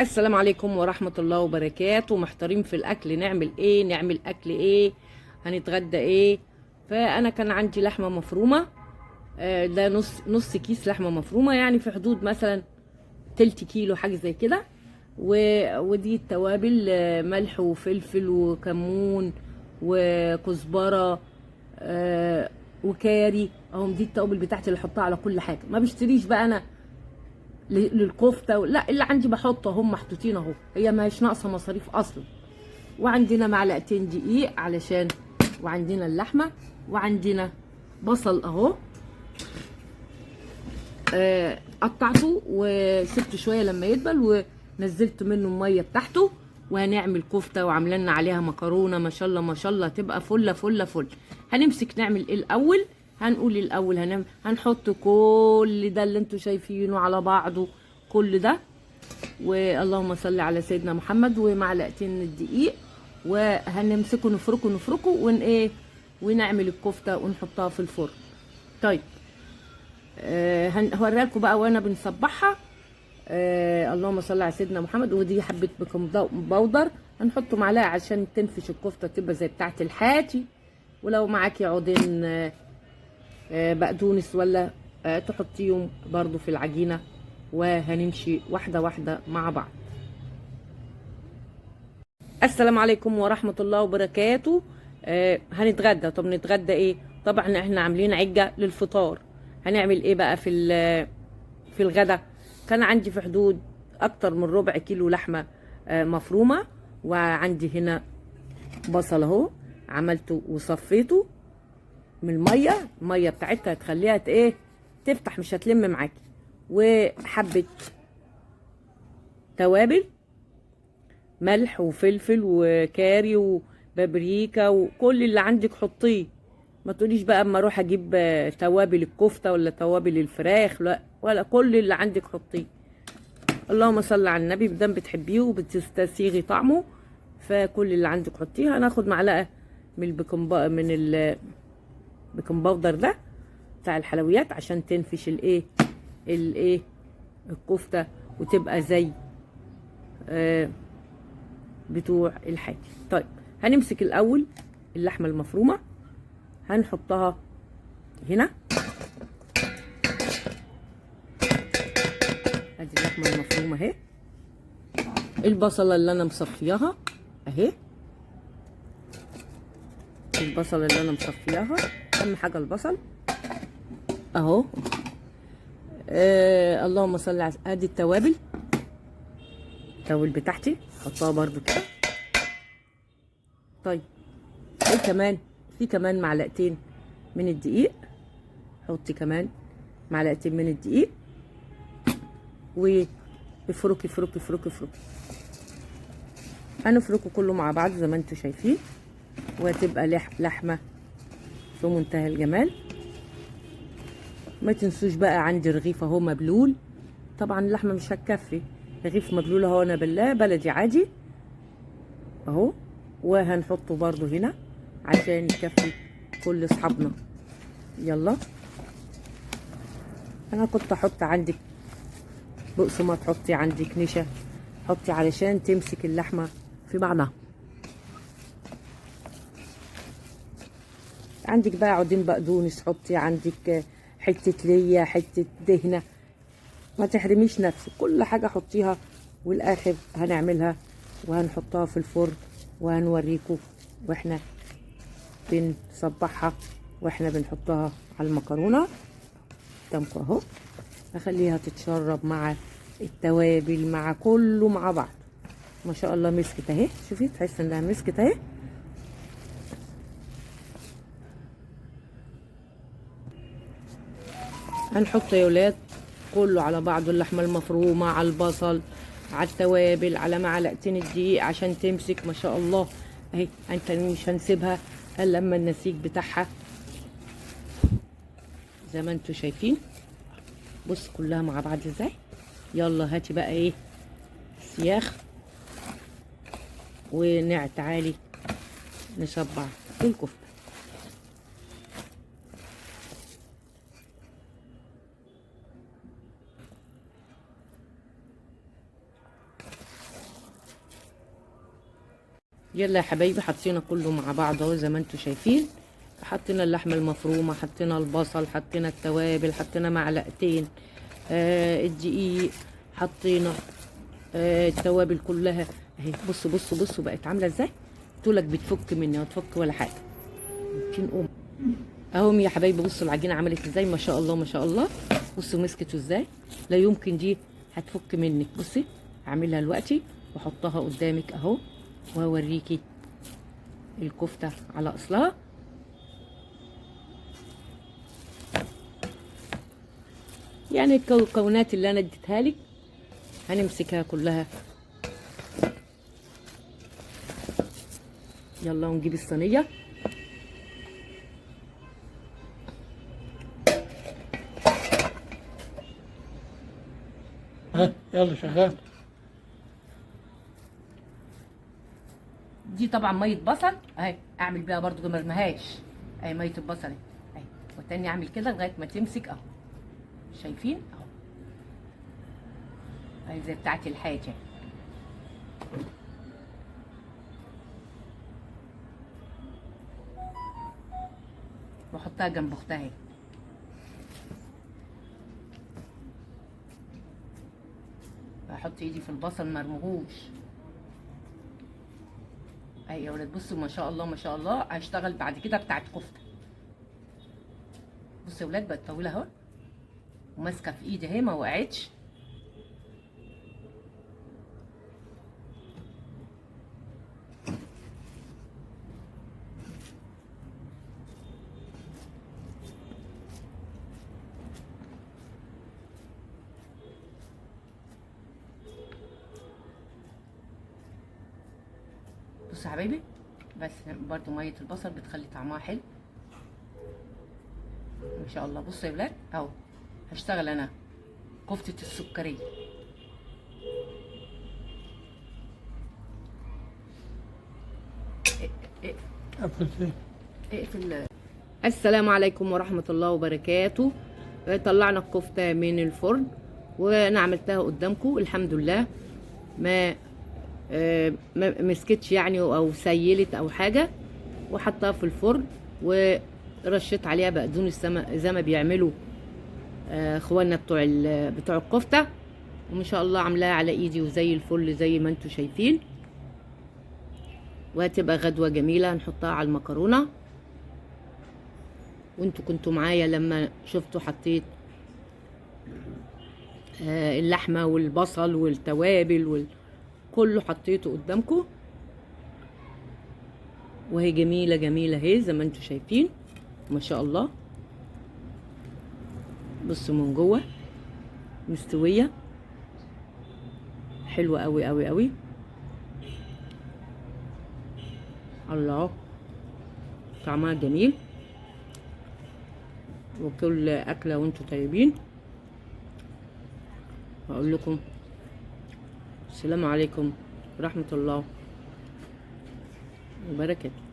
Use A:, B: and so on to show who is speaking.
A: السلام عليكم ورحمة الله وبركاته. محتارين في الأكل، نعمل إيه؟ نعمل أكل إيه؟ هنتغدى إيه؟ فأنا كان عندي لحمة مفرومة. ده نص كيس لحمة مفرومة، يعني في حدود مثلا تلت كيلو حاجة زي كده. ودي التوابل، ملح وفلفل وكمون وكزبرة، وكاري اهم. دي التوابل بتاعتي اللي احطها على كل حاجة. ما بشتريش بقى انا للكفته، لا، اللي عندي بحطه هم محطوطين اهو، هي مش ناقصه مصاريف اصلا. وعندنا معلقتين دقيق علشان، وعندنا اللحمه، وعندنا بصل اهو. قطعته وسبته شويه لما يدبل، ونزلت منه الميه بتاعته. وهنعمل كفته وعاملين عليها مكرونه، ما شاء الله ما شاء الله، تبقى فله فله فل. هنمسك نعمل ايه الاول؟ هنقول الاول هنحط كل ده اللي انتوا شايفينه على بعضه، كل ده. واللهم صل على سيدنا محمد. ومعلقتين الدقيق، وهنمسكه نفركه نفركه ونعمل الكفته ونحطها في الفرن. طيب، هوريها لكم بقى وانا بنصبحها. اللهم صل على سيدنا محمد. ودي حبه بيكنج باودر، هنحط معلقه عشان تنفش الكفته تبقى زي بتاعه الحاتي. ولو معاكي عودين بقدونس ولا تحطيهم برضو في العجينه. وهنمشي واحده واحده مع بعض. السلام عليكم ورحمة الله وبركاته. هنتغدى. طب نتغدى ايه؟ طبعا احنا عاملين عجة للفطار. هنعمل ايه بقى في الغدا؟ كان عندي في حدود اكتر من ربع كيلو لحمة مفرومة. وعندي هنا بصل اهو، عملته وصفيته من المية بتاعتها تخليها تفتح، مش هتلم معاكي. وحبة توابل، ملح وفلفل وكاري وبابريكا، وكل اللي عندك حطيه. ما تقوليش بقى اما اروح اجيب توابل الكفته ولا توابل الفراخ، لا، ولا، كل اللي عندك حطيه. اللهم صل على النبي، بدم بتحبيه وبتستسيغي طعمه، فكل اللي عندك حطيه. هناخد معلقه من البيكنج باودر ده بتاع الحلويات عشان تنفش الايه الكفته، وتبقى زي بتوع الحاجة. طيب، هنمسك الاول اللحمه المفرومه، هنحطها هنا. ادي اللحمه المفرومه اهي. البصله اللي انا مصفياها اهي، البصله اللي انا مصفياها، اهم حاجه البصل اهو. اللهم صل على، ادي التوابل بتاعتي حطها برضو كده. طيب، ايه كمان؟ في كمان معلقتين من الدقيق، حطي كمان معلقتين من الدقيق. وافركي فركي فركي فركي، هنفركه كله مع بعض زي ما انتوا شايفين، وهتبقى لحمه في منتهى الجمال. ما تنسوش بقى عندي رغيف اهو مبلول. طبعا اللحمه مش هتكفي، رغيف مبلول اهو، انا بلدي عادي اهو. وهنحطه برضو هنا عشان يكفي كل اصحابنا. يلا، انا كنت احط عندك بقسماط، حطي عندك نشا، حطي علشان تمسك اللحمه في بعضها. عندك بقى عودين بقدونس، حطي عندك حته ليا، حته دهنه، ما تحرميش نفسك، كل حاجه حطيها. والاخر هنعملها وهنحطها في الفرن، وهنوريكم واحنا بنصبحها، واحنا بنحطها على المكرونه قدامكم اهو. هخليها تتشرب مع التوابل، مع كله مع بعض. ما شاء الله مسكت اهي، شوفي تحس انها مسكت اهي. هنحط يا ولاد كله على بعضه، اللحمه المفرومه على البصل على التوابل على معلقتين الدقيق عشان تمسك. ما شاء الله اهي. انت مش هنسيبها الا لما النسيج بتاعها زي ما انتوا شايفين. بص كلها مع بعض ازاي. يلا هاتي بقى سياخ تعالي نصبع الكفته. يلا يا حبايبي، حطينا كله مع بعض اهو زي ما انتم شايفين. حطينا اللحمه المفرومه، حطينا البصل، حطينا التوابل، حطينا معلقتين الدقيق، حطينا التوابل كلها اهي. بصوا بصوا بصوا بقت عامله ازاي. قلتلك بتفك مني، ما تفك ولا حاجه. نقوم اهم يا حبايبي. بصوا العجينه عملت ازاي، ما شاء الله ما شاء الله. بصوا مسكتوا ازاي، لا يمكن دي هتفك منك. بصي هعملها دلوقتي واحطها قدامك اهو، وهوريكي الكفته على اصلها. يعني المكونات اللي انا اديتها لك هنمسكها كلها. يلا ونجيب الصينيه.
B: يلا شغال.
A: دي طبعا ميه بصل اهي، اعمل بيها برضو ما ارميهاش اهي. ميه البصل اهي، والتاني اعمل كده لغايه ما تمسك اهو. شايفين اهو، اهي زي بتاعت الحاجه. واحطها جنب اختها اهي. احط ايدي في البصل ما ارميهوش اهي يا ولاد. بصوا ما شاء الله ما شاء الله. هشتغل بعد كده بتاعت كفته. بصوا يا ولاد بقت طويله اهو، وماسكه في ايدي اهي ما وقعتش. بصوا يا حبايبي، بس برضو ميه البصل بتخلي طعمها حلو ما شاء الله. بصوا يا ولاد اهو، هشتغل انا كفته السكريه. اقفل. السلام عليكم ورحمه الله وبركاته. طلعنا الكفته من الفرن وانا عملتها قدامكم الحمد لله. ما مسكتش يعني او سيلت او حاجه. وحطها في الفرن ورشيت عليها بقدونس زي ما بيعملوا اخواننا بتوع الكفته. وما شاء الله عاملاها على ايدي وزي الفل زي ما انتم شايفين. وهتبقى غدوه جميله. هنحطها على المكرونه. وانتوا كنتوا معايا لما شفتوا حطيت اللحمه والبصل والتوابل كله حطيته قدامكم. وهي جميله جميله اهي زي ما انتم شايفين ما شاء الله. بصوا من جوه مستويه حلوه قوي قوي قوي. الله طعمها جميل. وكل اكله وانتم طيبين. هقول لكم السلام عليكم ورحمه الله وبركاته.